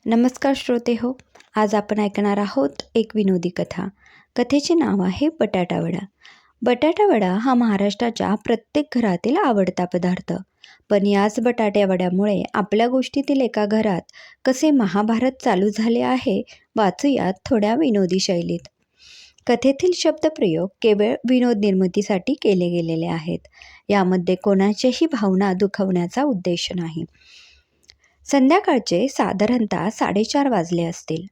नमस्कार श्रोते हो. आज आपण ऐकणार आहोत एक विनोदी कथा. कथेचे नाव आहे बटाटा वडा. बटाटा वडा हा महाराष्ट्राच्या प्रत्येक घरातील आवडता पदार्थ. पण याच बटाट्या वड्यामुळे आपल्या गोष्टीतील एका घरात कसे महाभारत चालू झाले आहे वाचूयात थोड्या विनोदी शैलीत. कथेतील शब्दप्रयोग केवळ विनोद निर्मितीसाठी केले गेलेले आहेत. यामध्ये कोणाच्याही भावना दुखवण्याचा उद्देश नाही. संध्याकाळचे साधारणतः 4:30 वाजले असतील.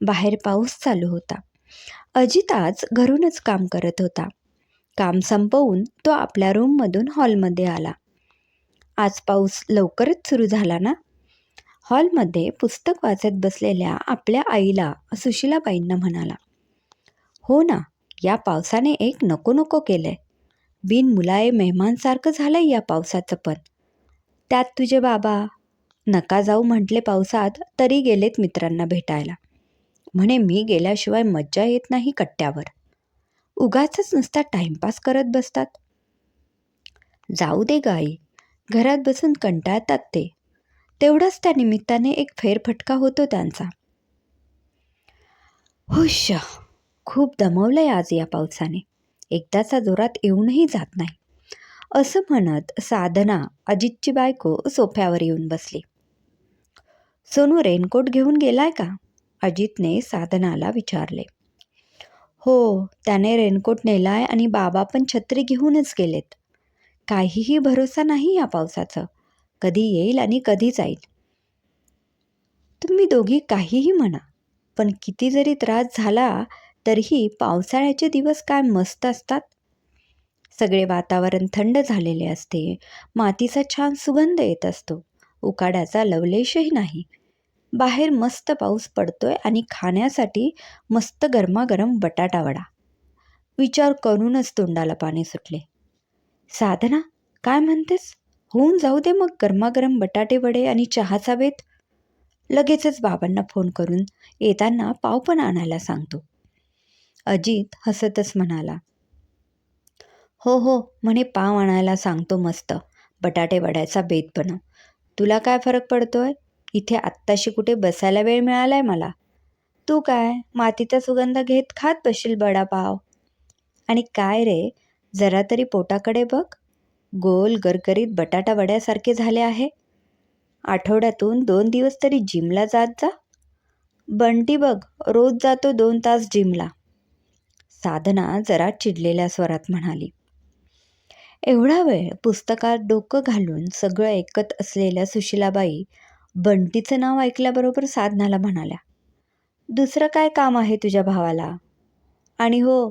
बाहेर पाऊस चालू होता. अजित आज घरूनच काम करत होता. काम संपवून तो आपल्या रूममधून हॉलमध्ये आला. आज पाऊस लवकरच सुरू झाला ना? हॉलमध्ये पुस्तक वाचत बसलेल्या आपल्या आईला सुशीलाबाईंना म्हणाला. हो ना, या पावसाने एक नको नको केलंय. बिनमुलाये मेहमानसारखं झालंय या पावसाचं पण. त्यात तुझे बाबा नका जाऊ म्हटले पावसात तरी गेलेत मित्रांना भेटायला. म्हणे मी गेल्याशिवाय मज्जा येत नाही कट्ट्यावर. उगाचच नुसता टाइमपास करत बसतात. जाऊ दे गाई, घरात बसून कंटाळतात ते. तेवढंच त्या निमित्ताने एक फेरफटका होतो त्यांचा. हुश्श, खूप दमवलंय आज या पावसाने. एकदाचा जोरात येऊनही जात नाही. असं म्हणत साधना, अजितची बायको, सोफ्यावर येऊन बसली. सोनू रेनकोट घेऊन गेलाय का? अजितने साधनाला विचारले. हो, त्याने रेनकोट नेलाय आणि बाबा पण छत्री घेऊनच गेलेत. काहीही भरोसा नाही या पावसाचं. कधी येईल आणि कधी जाईल. तुम्ही दोघी काहीही म्हणा, पण किती जरी त्रास झाला तरीही पावसाळ्याचे दिवस काय मस्त असतात. सगळे वातावरण थंड झालेले असते. मातीचा छान सुगंध येत असतो. उकाड्याचा लवलेशही नाही. बाहेर मस्त पाऊस पडतोय आणि खाण्यासाठी मस्त गरमागरम बटाटा वडा. विचार करूनच तोंडाला पाणी सुटले. साधना, काय म्हणतेस? होऊन जाऊ दे मग गरमागरम बटाटे वडे आणि चहाचा बेत. लगेचच बाबांना फोन करून येताना पाव पण आणायला सांगतो. अजित हसतच म्हणाला. हो हो, म्हणे पाव आणायला सांगतो मस्त. बटाटे वड्याचा बेत बनव. तुला काय फरक पडतोय? इथे आत्ताशी कुठे बसायला वेळ मिळालाय मला. तू काय मातीचा सुगंध घेत खात बसशील वडापाव. आणि काय रे, जरा तरी पोटाकडे बघ. गोल गरगरीत बटाटा वड्यासारखे झाले आहे. आठवड्यातून 2 दिवस तरी जिमला जात जा. बंटी बघ, रोज जातो 2 तास जिमला. साधना जरा चिडलेल्या स्वरात म्हणाली. एवढा वेळ पुस्तकात डोकं घालून सगळं ऐकत असलेल्या सुशीलाबाई बंटीचं नाव ऐकल्याबरोबर साधनाला म्हणाल्या. दुसरं काय काम आहे तुझ्या भावाला? आणि हो,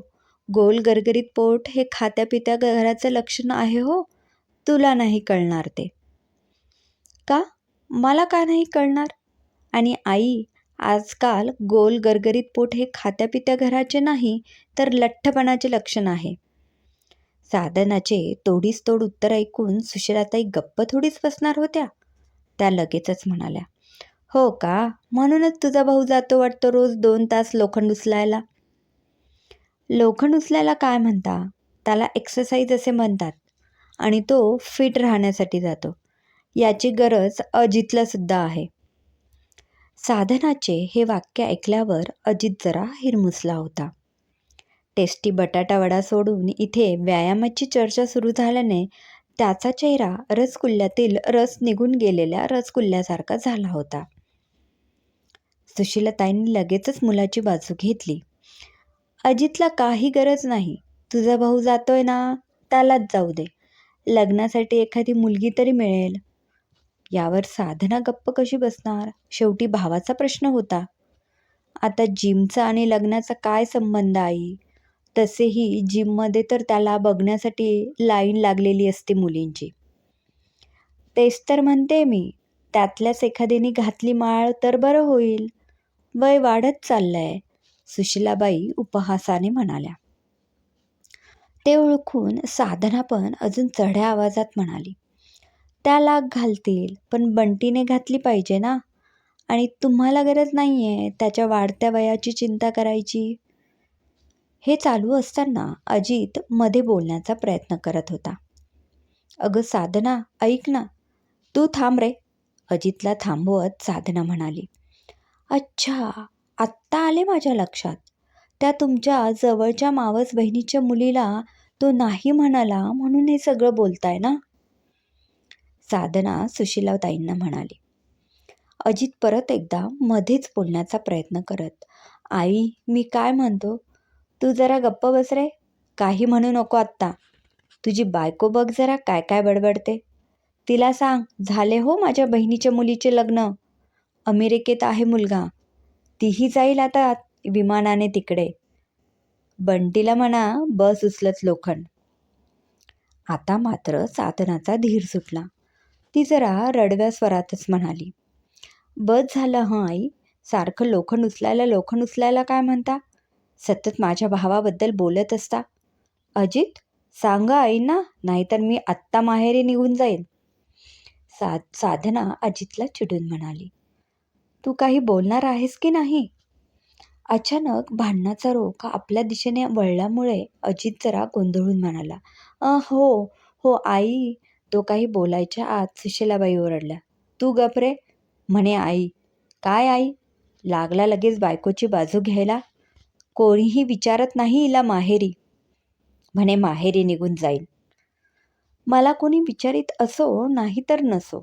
गोल गरगरीत पोट हे खात्यापित्या घराचं लक्षण आहे हो. तुला नाही कळणार ते. का? मला का नाही कळणार? आणि आई, आजकाल गोल गरगरीत पोट हे खात्यापित्या घराचे नाही तर लठ्ठपणाचे लक्षण आहे. साधनाचे तोडीस तोड उत्तर ऐकून सुशीलाताई गप्प थोडीच बसणार होत्या. त्या लगेचच म्हणाल्या. हो का? म्हणूनच तुझा भाऊ जातो वाटतं रोज 2 तास लोखंड उचलायला. लोखंड उचलायला काय म्हणता? त्याला एक्सरसाइज असे म्हणतात. आणि तो फिट राहण्यासाठी जातो. याची गरज अजितला सुद्धा आहे. साधनाचे हे वाक्य ऐकल्यावर अजित जरा हिरमुसला होता. टेस्टी बटाटा वडा सोडून इथे व्यायामाची चर्चा सुरू झाल्याने त्याचा चेहरा रसगुल्ल्यातील रस निघून गेलेल्या रसगुल्ल्यासारखा झाला होता. सुशीलाताईंनी लगेचच मुलाची बाजू घेतली. अजितला काही गरज नाही. तुझा भाऊ जातोय ना, त्यालाच जाऊ दे. लग्नासाठी एखादी मुलगी तरी मिळेल. यावर साधना गप्प कशी बसणार? शेवटी भावाचा प्रश्न होता. आता जिमचा आणि लग्नाचा काय संबंध आई? तसेही जिममध्ये तर त्याला बघण्यासाठी लाईन लागलेली असते मुलींची. तेच तर म्हणते मी. त्यातल्याच एखाद्याने घातली माळ तर बरं होईल. वय वाढत चाललंय, सुशीलाबाई उपहासाने म्हणाल्या. ते ओळखून साधना पण अजून चढ्या आवाजात म्हणाली. त्या लाग घालतील, पण बंटीने घातली पाहिजे ना. आणि तुम्हाला गरज नाही आहे त्याच्या वाढत्या वयाची चिंता करायची. हे चालू असताना अजित मध्ये बोलण्याचा प्रयत्न करत होता. अगं साधना, ऐक ना. तू थांब रे. अजितला थांबवत साधना म्हणाली. अच्छा, आत्ता आले माझ्या लक्षात. त्या तुमच्या जवळच्या मावस बहिणीच्या मुलीला तो नाही म्हणाला म्हणून हे सगळं बोलताय ना? साधना सुशीलाताईंना म्हणाली. अजित परत एकदा मध्येच बोलण्याचा प्रयत्न करत, आई मी काय म्हणतो, तू जरा गप्प बस रे. काही म्हणू नको आत्ता. तुझी बायको बघ जरा काय काय बडबडते. तिला सांग झाले हो माझ्या बहिणीच्या मुलीचे लग्न. अमेरिकेत आहे मुलगा. तीही जाईल आता विमानाने तिकडे. बंटीला म्हणा बस उचलत लोखंड. आता मात्र साधनाचा धीर सुटला. ती जरा रडव्या स्वरातच म्हणाली, बस झालं हं आई. सारखं लोखंड उचलायला काय म्हणता? सतत माझ्या भावाबद्दल बोलत असता. अजित सांगा आईंना, नाहीतर मी आत्ता माहेरी निघून जाईल. साधना अजितला चिडून म्हणाली, तू काही बोलणार आहेस की नाही? अचानक भांडणाचा रोख आपल्या दिशेने वळल्यामुळे अजित जरा गोंधळून म्हणाला, हो हो आई. तो काही बोलायच्या आत सुशीलाबाई ओरडल्या, तू गप रे. म्हणे आई. काय आई? लागला लगेच बायकोची बाजू घ्यायला. कोणीही विचारत नाही हिला माहेरी. म्हणे माहेरी निघून जाईल. मला कोणी विचारित असो नाही तर नसो,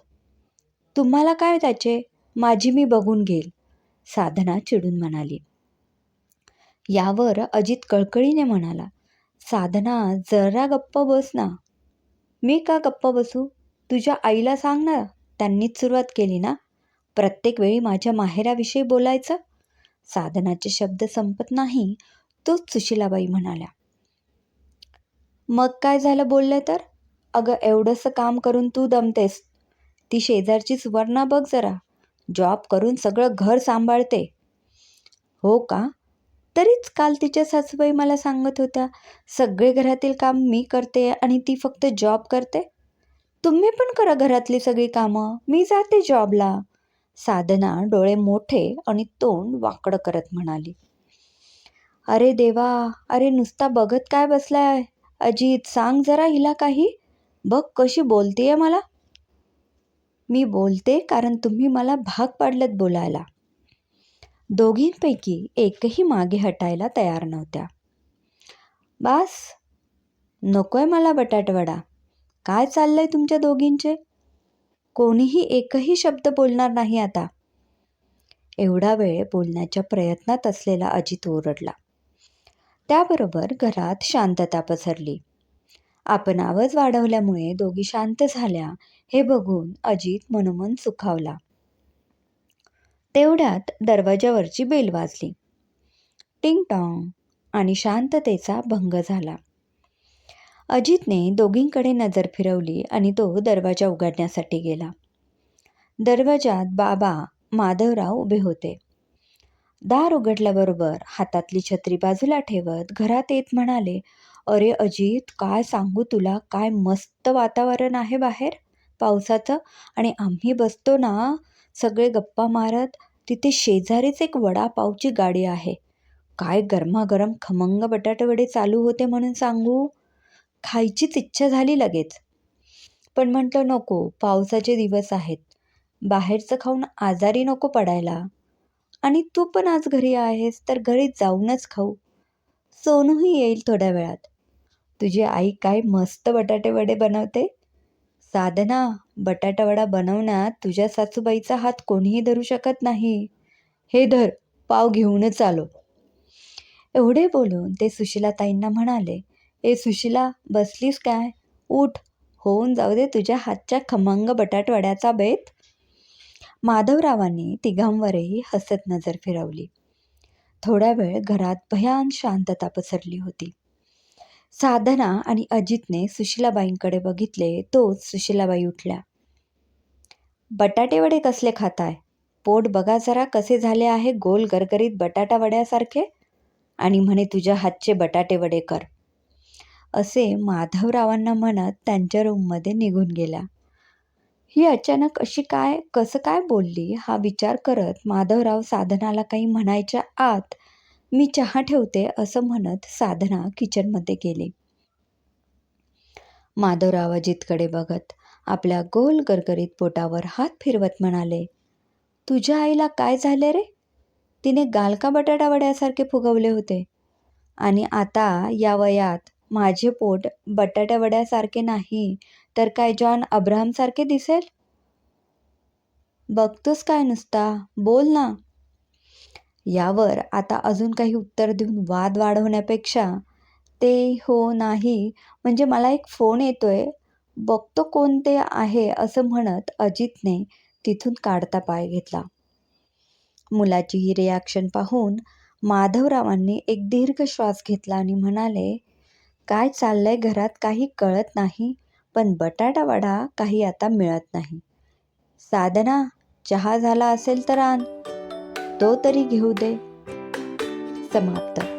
तुम्हाला काय त्याचे, माझी मी बघून घेईल. साधना चिडून म्हणाली. यावर अजित कळकळीने म्हणाला, साधना जरा गप्प बस ना. मी का गप्प बसू? तुझ्या आईला सांग ना. त्यांनीच सुरुवात केली ना प्रत्येक वेळी माझ्या माहेराविषयी बोलायचं. साधनाचे शब्द संपत नाही तोच सुशीलाबाई म्हणाल्या, मग काय झालं बोललं तर? अगं एवढंसं काम करून तू दमतेस. ती शेजारची सुवर्णा बघ जरा, जॉब करून सगळं घर सांभाळते. हो का? तरीच काल तिच्या सासूबाई मला सांगत होत्या, सगळे घरातील काम मी करते आणि ती फक्त जॉब करते. तुम्ही पण करा घरातली सगळी कामं, मी जाते जॉबला. साधना डोळे मोठे आणि तोंड वाकडं करत म्हणाली, अरे देवा, अरे नुसता बघत काय बसलाय? अजित सांग जरा हिला काही. बघ कशी बोलतेय मला. मी बोलते कारण तुम्ही मला भाग पाडलत बोलायला. दोघींपैकी एकही मागे हटायला तयार नव्हत्या. बास, नकोय मला बटाटवडा. काय चाललंय तुमच्या दोघींचे? कोणीही एकही शब्द बोलणार नाही आता. एवढा वेळ बोलण्याच्या प्रयत्नात असलेला अजित ओरडला. त्याबरोबर घरात शांतता पसरली. आपण आवाज वाढवल्यामुळे दोघी शांत झाल्या हे बघून अजित मनोमन सुखावला. तेवढ्यात दरवाजावरची बेल वाजली. टिंग टॉंग आणि शांततेचा भंग झाला. अजितने दोघींकडे नजर फिरवली आणि तो दरवाजा उघडण्यासाठी गेला. दरवाजात बाबा माधवराव उभे होते. दार उघडल्याबरोबर हातातली छत्री बाजूला ठेवत घरात येत म्हणाले, अरे अजित, काय सांगू तुला, काय मस्त वातावरण आहे बाहेर पावसाचं. आणि आम्ही बसतो ना सगळे गप्पा मारत. तिथे शेजारीच एक वडापावची गाडी आहे. काय गरमागरम खमंग बटाटेवडे चालू होते म्हणून सांगू. खायचीच इच्छा झाली लगेच. पण म्हटलं नको, पावसाचे दिवस आहेत, बाहेरचं खाऊन आजारी नको पडायला. आणि तू पण आज घरी आहेस तर घरी जाऊनच खाऊ. सोनूही येईल थोड्या वेळात. तुझी आई काय मस्त बटाटे वडे बनवते. साधना, बटाटावडा बनवण्यात तुझ्या सासूबाईचा हात कोणीही धरू शकत नाही. हे धर, पाव घेऊनच आलो. एवढे बोलून ते सुशीलाताईंना म्हणाले, ए सुशीला, बसलीस काय? उठ, होऊन जाऊ दे तुझ्या हातच्या खमंग बटाटवड्याचा बेत. माधवरावांनी तिघांवरही हसत नजर फिरवली. थोडा वेळ घरात भयान शांतता पसरली होती. साधना आणि अजितने सुशीलाबाईंकडे बघितले तोच सुशीलाबाई उठल्या. बटाटे वडे कसले खाताय? पोट बघा जरा कसे झाले आहे, गोल गरगरीत बटाटा वड्यासारखे. आणि म्हणे तुझ्या हातचे बटाटे वडे कर. असे माधवरावांना म्हणत त्यांच्या रूममध्ये निघून गेल्या. ही अचानक अशी काय, कसं काय बोलली हा विचार करत माधवराव साधनाला काही म्हणायच्या आत मी चहा ठेवते असं म्हणत साधना किचनमध्ये गेली. माधवराव अजितकडे बघत आपल्या गोल गरगरीत पोटावर हात फिरवत म्हणाले, तुझ्या आईला काय झाले रे? तिने गाल का बटाटा वड्यासारखे फुगवले होते. आणि आता या वयात माझे पोट बटाट्या वड्यासारखे नाही तर काय जॉन अब्राहमसारखे दिसेल? बघतोस काय नुसता? बोल ना. यावर आता अजून काही उत्तर देऊन वाद वाढवण्यापेक्षा ते हो नाही म्हणजे मला एक फोन येतोय, बघतो कोण ते आहे असं म्हणत अजितने तिथून काढता पाय घेतला. मुलाची ही रिॲक्शन पाहून माधवरावांनी एक दीर्घ श्वास घेतला आणि म्हणाले, काय चाललंय घरात काही कळत नाही, पण बटाटा वडा काही आता मिळत नाही. साधना, चहा झाला असेल तर आण, तो तरी घेऊ दे. समाप्त.